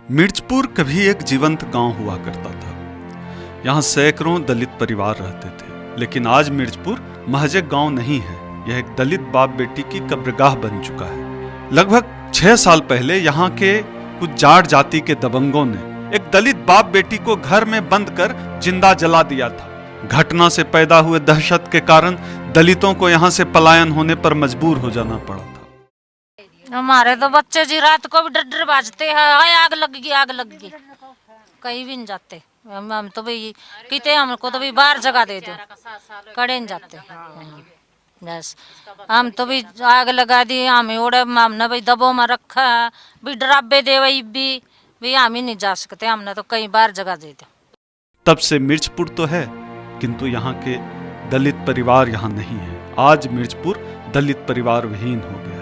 मिर्चपुर कभी एक जीवंत गांव हुआ करता था। यहाँ सैकड़ों दलित परिवार रहते थे, लेकिन आज मिर्चपुर महज एक गांव नहीं है, यह एक दलित बाप बेटी की कब्रगाह बन चुका है। लगभग 6 साल पहले यहाँ के कुछ जाट जाति के दबंगों ने एक दलित बाप बेटी को घर में बंद कर जिंदा जला दिया था। घटना से पैदा हुए दहशत के कारण दलितों को यहाँ से पलायन होने पर मजबूर हो जाना पड़ा था। हमारे तो बच्चे जी रात को भी डर डर बाजते हैं, आग लग गई, कहीं भी नहीं जाते। हम तो भाई कहते हमको तो भी बाहर जगह दे दो, कड़े नहीं जाते। बस हम तो भी आग लगा दी, हमें ओढ़े हमने भाई दबो में रखा भी, डराबे दे भी हम ही नहीं जा सकते, हमने तो कहीं बाहर जगह दे दो। तब से मिर्चपुर तो है, किंतु यहाँ के दलित परिवार यहाँ नहीं है। आज मिर्चपुर दलित परिवार विहीन हो गया है।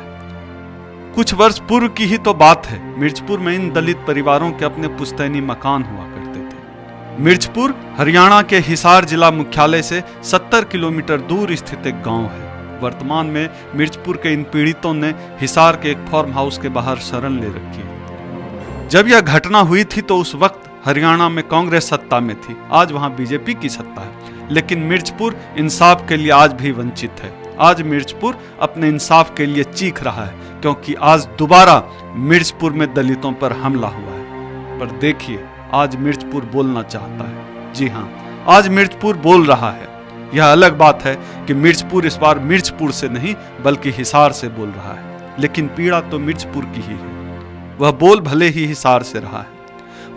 कुछ वर्ष पूर्व की ही तो बात है, मिर्चपुर में इन दलित परिवारों के अपने पुश्तैनी मकान हुआ करते थे। मिर्चपुर हरियाणा के हिसार जिला मुख्यालय से 70 किलोमीटर दूर स्थित एक गांव है। वर्तमान में मिर्चपुर के इन पीड़ितों ने हिसार के एक फार्म हाउस के बाहर शरण ले रखी है। जब यह घटना हुई थी तो उस वक्त हरियाणा में कांग्रेस सत्ता में थी, आज वहां बीजेपी की सत्ता है, लेकिन मिर्चपुर इंसाफ के लिए आज भी वंचित है। आज मिर्चपुर अपने इंसाफ के लिए चीख रहा है, क्योंकि आज दोबारा मिर्चपुर में दलितों पर हमला हुआ है। पर देखिए, आज मिर्चपुर बोलना चाहता है। जी हाँ, आज मिर्चपुर बोल रहा है। यह अलग बात है कि मिर्चपुर इस बार मिर्चपुर से नहीं बल्कि हिसार से बोल रहा है, लेकिन पीड़ा तो मिर्चपुर की ही है। वह बोल भले ही हिसार से रहा है,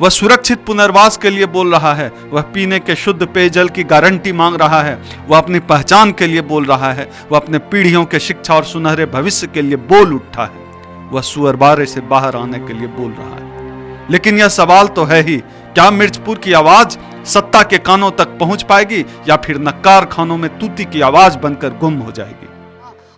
वह सुरक्षित पुनर्वास के लिए बोल रहा है, वह पीने के शुद्ध पेयजल की गारंटी मांग रहा है, वह अपनी पहचान के लिए बोल रहा है, वह अपने पीढ़ियों के शिक्षा और सुनहरे भविष्य के लिए बोल उठा है, वह सुअरबारे से बाहर आने के लिए बोल रहा है। लेकिन यह सवाल तो है ही, क्या मिर्चपुर की आवाज सत्ता के कानों तक पहुंच पाएगी या फिर नक्कार खानों में तूती की आवाज बनकर गुम हो जाएगी?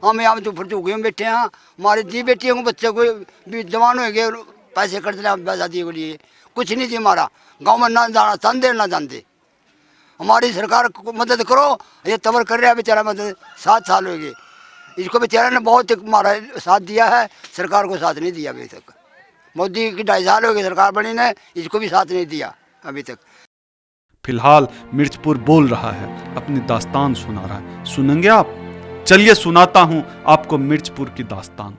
हम यहाँ तो बैठे हैं, हमारे जी बेटियों को बच्चे को भी जवान हो गए, पैसे खर्च ले शादी के लिए, कुछ नहीं थी हमारा। गांव में ना जाना चाहते ना जानते। हमारी सरकार को मदद करो, ये तबर कर रहा है बेचारा, मदद 7 साल हो गए इसको, बेचारा ने बहुत हमारा साथ दिया है, सरकार को साथ नहीं दिया अभी तक। मोदी की 2.5 साल हो गए सरकार बनी ने, इसको भी साथ नहीं दिया अभी तक। फिलहाल मिर्चपुर बोल रहा है, अपनी दास्तान सुना रहा है। सुनेंगे आप? चलिए सुनाता हूं आपको मिर्चपुर की दास्तान।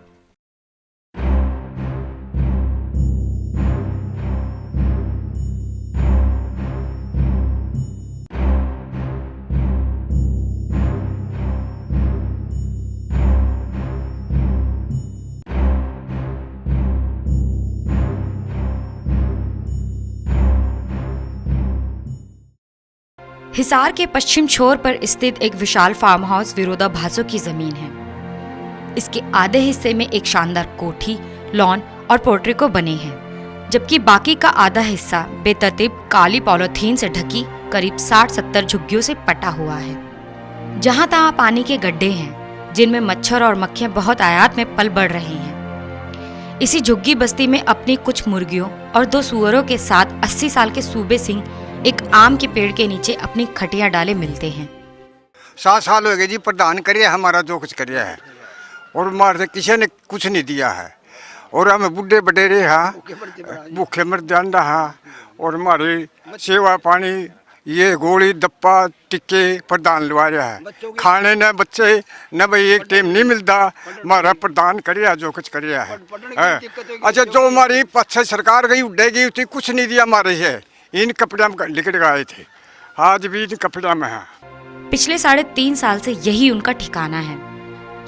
हिसार के पश्चिम छोर पर स्थित एक विशाल फार्म हाउस विरोधाभासों की जमीन है। इसके आधे हिस्से में एक शानदार कोठी, लॉन और पोर्ट्रिको बने हैं, जबकि बाकी का आधा हिस्सा बेतरतीब काली पॉलीथीन से ढकी करीब 60-70 झुग्गियों से पटा हुआ है। जहां तहां पानी के गड्ढे हैं, जिनमें मच्छर और मक्खियां बहुत आयात में पल बढ़ रही हैं। इसी झुग्गी बस्ती में अपनी कुछ मुर्गियों और 2 सुअरों के साथ 80 साल के सूबे सिंह एक आम के पेड़ के नीचे अपनी खटियां डाले मिलते हैं। 7 साल हो गए जी, प्रदान करिए हमारा जो कुछ करिए है, और हमारे किसी ने कुछ नहीं दिया है, और हमें बुढ़े बडेरे भूखे मर जान रहा, और हमारी सेवा पानी ये गोली दप्पा टिक्के प्रदान लगा रहा है। खाने न बच्चे न भाई एक टाइम नहीं मिलता, हमारा प्रदान करिए जो कुछ करिए है। अच्छा, जो हमारी पच्चे सरकार गई उड़ेगी उतनी कुछ नहीं दिया हमारे से। इन कपड़े में लिकट गए थे, आज भी इन कपड़े में है। पिछले 3.5 साल से यही उनका ठिकाना है।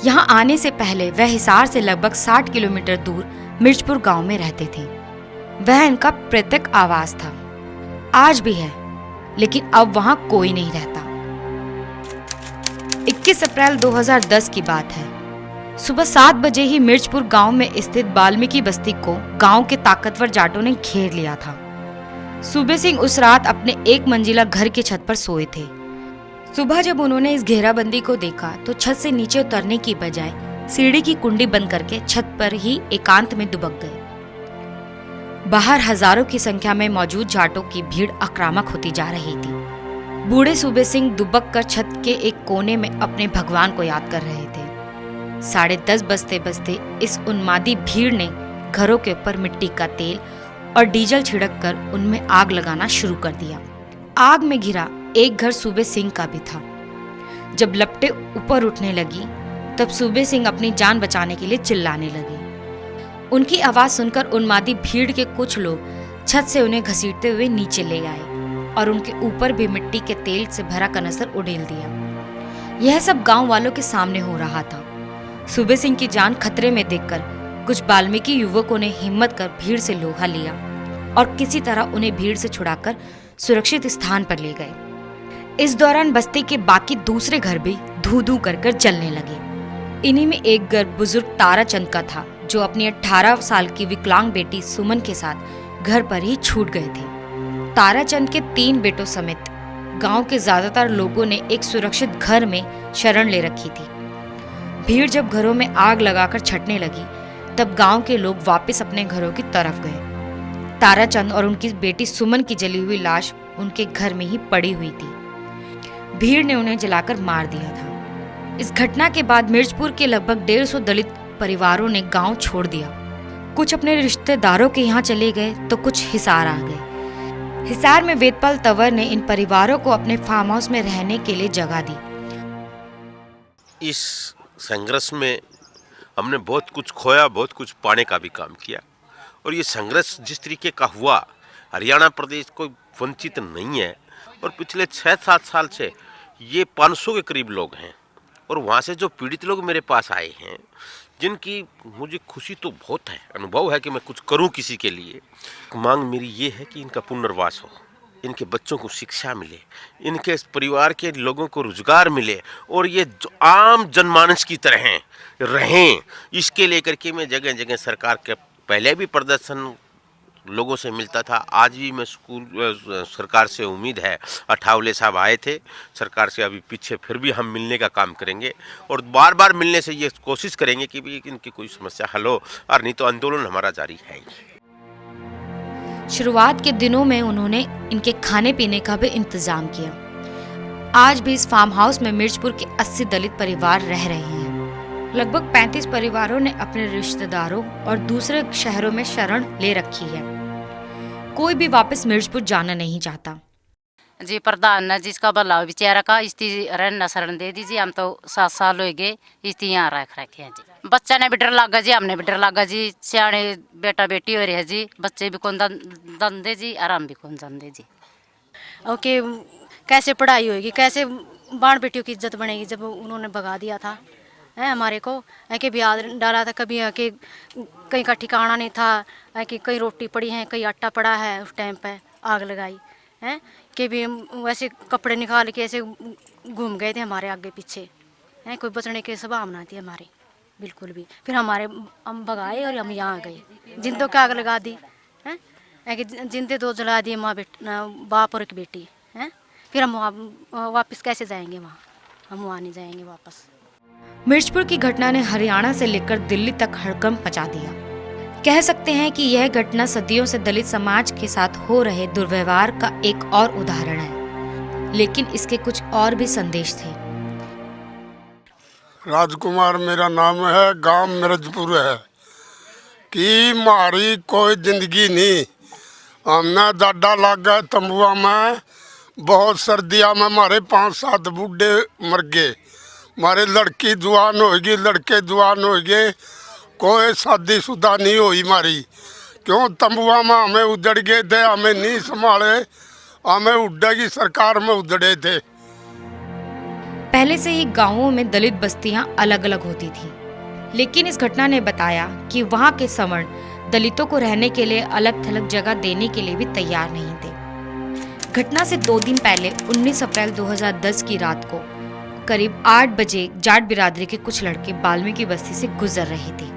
यहाँ आने से पहले वह हिसार से लगभग 60 किलोमीटर दूर मिर्चपुर गांव में रहते थे। वह इनका प्रत्येक आवास था, आज भी है, लेकिन अब वहां कोई नहीं रहता। 21 अप्रैल 2010 की बात है। सुबह 7 बजे ही मिर्चपुर गांव में स्थित वाल्मीकि बस्ती को गांव के ताकतवर जाटों ने घेर लिया था। सूबे सिंह उस रात अपने 1 मंजिला घर की छत पर सोए थे। सुबह जब उन्होंने इस घेराबंदी को देखा तो छत से नीचे उतरने की बजाय सीढ़ी की कुंडी बंद करके छत पर ही एकांत में दुबक गए। बाहर हजारों की संख्या में मौजूद जाटों की भीड़ आक्रामक होती जा रही थी। बूढ़े सूबे सिंह दुबक कर छत के एक कोने में अपने भगवान को याद कर रहे थे। 10:30 बजते बजते इस उन्मादी भीड़ ने घरों के ऊपर मिट्टी का तेल और डीजल छिड़क कर उनमें आग लगाना शुरू कर दिया। आग में घिरा एक घर सूबे सिंह का भी था। जब लपटें ऊपर उठने लगी तब सूबे सिंह अपनी जान बचाने के लिए चिल्लाने लगे। उनकी आवाज सुनकर उन्मादी भीड़ के कुछ लोग छत से उन्हें घसीटते हुए नीचे ले आए और उनके ऊपर भी मिट्टी के तेल से भरा कनस्तर उड़ेल दिया। यह सब गांव वालों के सामने हो रहा था। सूबे सिंह की जान खतरे में देखकर कुछ वाल्मीकि युवकों ने हिम्मत कर भीड़ से लोहा लिया और किसी तरह उन्हें भीड़ से छुड़ाकर सुरक्षित स्थान पर ले गए। इस दौरान बस्ती के बाकी दूसरे घर भी धू धू कर जलने लगे। इन्हीं में एक घर बुजुर्ग ताराचंद का था, जो अपनी 18 साल की विकलांग बेटी सुमन के साथ घर पर ही छूट गए थे। ताराचंद के 3 बेटों समेत गांव के ज्यादातर लोगों ने एक सुरक्षित घर में शरण ले रखी थी। भीड़ जब घरों में आग लगाकर छटने लगी तब गांव के लोग वापस अपने घरों की तरफ गए। ताराचंद और उनकी बेटी सुमन की जली हुई लाश उनके घर में ही पड़ी हुई थी। भीड़ ने उन्हें जलाकर मार दिया था। इस घटना के बाद मिर्चपुर के लगभग 150 दलित परिवारों ने गांव छोड़ दिया। कुछ अपने रिश्तेदारों के यहाँ चले गए तो कुछ हिसार आ गए। हिसार में वेदपाल तंवर ने इन परिवारों को अपने फार्म हाउस में रहने के लिए जगह दी। इस संघर्ष में हमने बहुत कुछ खोया, बहुत कुछ पाने का भी काम किया। और ये संघर्ष जिस तरीके का हुआ, हरियाणा प्रदेश कोई वंचित नहीं है। और पिछले 6-7 साल से ये 500 के करीब लोग हैं। और वहाँ से जो पीड़ित लोग मेरे पास आए हैं, जिनकी मुझे खुशी तो बहुत है, अनुभव है कि मैं कुछ करूँ किसी के लिए। मांग मेरी ये है कि इनका पुनर्वास हो, इनके बच्चों को शिक्षा मिले, इनके परिवार के लोगों को रोजगार मिले और ये आम जनमानस की तरह रहें। इसके लेकर के मैं जगह जगह सरकार के पहले भी प्रदर्शन लोगों से मिलता था। आज भी मैं सरकार से उम्मीद है, अठावले साहब आए थे सरकार से, अभी पीछे फिर भी हम मिलने का काम करेंगे और बार बार मिलने से ये कोशिश करेंगे कि भी इनकी कोई समस्या हल हो, और नहीं तो आंदोलन हमारा जारी है। शुरुआत के दिनों में उन्होंने इनके खाने पीने का भी इंतजाम किया। आज भी इस फार्म हाउस में मिर्चपुर के 80 दलित परिवार रह रहे हैं। लगभग 35 परिवारों ने अपने रिश्तेदारों और दूसरे शहरों में शरण ले रखी है। कोई भी वापस मिर्चपुर जाना नहीं चाहता। जी प्रधान ने जिसका भला हो बेचारा का इसती रहना शरण दे दीजिए। हम तो 7 साल हो गए इसती यहाँ रख रखे हैं जी। बच्चा ने भी डर लगा जी, हमने भी डर लगा जी। सियाने बेटा बेटी हो रही है जी, बच्चे भी कौन दन दे जी, आराम भी कौन दन दे जी। ओके, कैसे पढ़ाई होगी, कैसे बाण बेटियों की इज्जत बनेगी जब उन्होंने भगा दिया था है हमारे को। है कि ब्याज डाला था, कभी है कि कहीं का ठिकाना नहीं था, है कि कहीं रोटी पड़ी है, कहीं आटा पड़ा है। उस टाइम पे आग लगाई है कि भी वैसे कपड़े निकाल के ऐसे घूम गए थे हमारे आगे पीछे। है कोई बचने की संभावना थी हमारी बिल्कुल भी। फिर हम भगाए और हम यहाँ गए। जिंदों की आग लगा दी है कि जिंदे 2 जला दिए, माँ बाप और एक बेटी है। फिर हम वापस कैसे जाएंगे वहाँ, हम वहाँ नहीं जाएंगे वापस। मिर्चपुर की घटना ने हरियाणा से लेकर दिल्ली तक हड़कंप मचा दिया। कह सकते हैं कि यह घटना सदियों से दलित समाज के साथ हो रहे दुर्व्यवहार का एक और उदाहरण है, लेकिन इसके कुछ और भी संदेश थे। राजकुमार मेरा नाम है, गांव मिर्चपुर है कि मारी कोई जिंदगी नहीं। हमने डाडा लग गए तंबुआ में, बहुत सर्दियाँ में हमारे 5-7 बूढ़े मर गए। हमारे लड़की जवान हो गई, लड़के जवान हो गए, कोई शादीशुदा नहीं हुई हमारी। क्यों तंबुआ में हमें उजड़ गए थे, हमें नहीं संभाले, हमें उड़ेगी सरकार में उजड़े थे। पहले से ही गांवों में दलित बस्तियां अलग अलग होती थीं, लेकिन इस घटना ने बताया कि वहां के सवर्ण दलितों को रहने के लिए अलग थलग जगह देने के लिए भी तैयार नहीं थे। घटना से 2 दिन पहले 19 अप्रैल 2010 की रात को करीब 8 बजे जाट बिरादरी के कुछ लड़के वाल्मीकि बस्ती से गुजर रहे थे।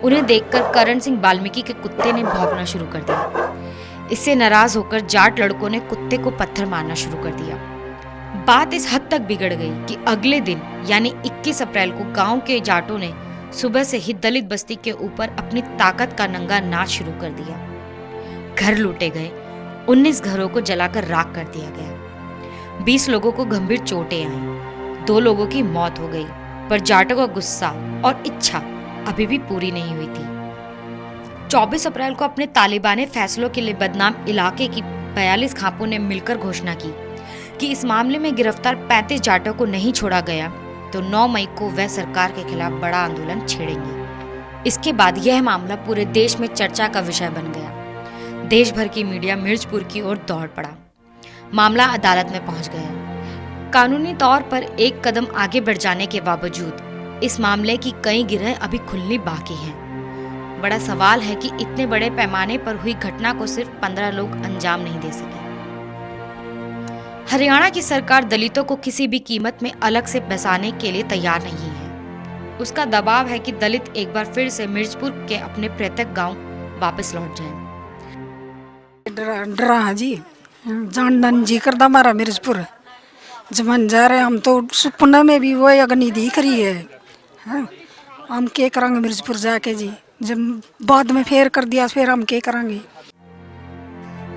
उन्हें देखकर करण सिंह वाल्मीकि के कुत्ते ने भौंकना शुरू कर दिया। इससे नाराज होकर जाट लड़कों ने कुत्ते को पत्थर मारना शुरू कर दिया। बात इस हद तक बिगड़ गई कि अगले दिन यानी 21 अप्रैल को गांव के जाटों ने सुबह से ही दलित बस्ती के ऊपर अपनी ताकत का नंगा नाच शुरू कर दिया। घर लूटे गए, 19 घरों को जलाकर राख कर दिया गया। 20 लोगों को गंभीर चोटें आईं, 2 लोगों की मौत हो गई, पर जाटों का गुस्सा और इच्छा अभी भी पूरी नहीं हुई थी। 24 अप्रैल को अपने तालिबानी फैसलों के लिए बदनाम इलाके की 42 खापों ने मिलकर घोषणा की कि इस मामले में गिरफ्तार 35 जाटों को नहीं छोड़ा गया तो 9 मई को वह सरकार के खिलाफ बड़ा आंदोलन छेड़ेंगे। इसके बाद यह मामला पूरे देश में चर्चा का विषय बन गया। देश भर की मीडिया मिर्चपुर की ओर दौड़ पड़ा। मामला अदालत में पहुंच गया। कानूनी तौर पर एक कदम आगे बढ़ जाने के बावजूद इस मामले की कई गिरह अभी खुलनी बाकी हैं। बड़ा सवाल है कि इतने बड़े पैमाने पर हुई घटना को सिर्फ 15 लोग अंजाम नहीं दे सके। हरियाणा की सरकार दलितों को किसी भी कीमत में अलग से बसाने के लिए तैयार नहीं है। उसका दबाव है कि दलित एक बार फिर से मिर्चपुर के अपने प्रत्येक गांव वापस लौट जाएं। डरा है जी, जान जी करदा हमारा मिर्चपुर जमन जा रहे हम तो सपने में भी वो अग्नि दिख रही है। हम क्या करेंगे मिर्चपुर जाके जी, जब बाद में फेर कर दिया फिर हम क्या करेंगे।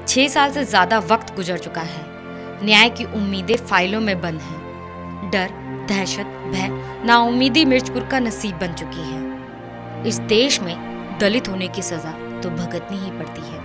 6 साल से ज्यादा वक्त गुजर चुका है। न्याय की उम्मीदें फाइलों में बंद हैं। डर, दहशत, भय, नाउम्मीदी मिर्चपुर का नसीब बन चुकी है। इस देश में दलित होने की सजा तो भुगतनी ही पड़ती है।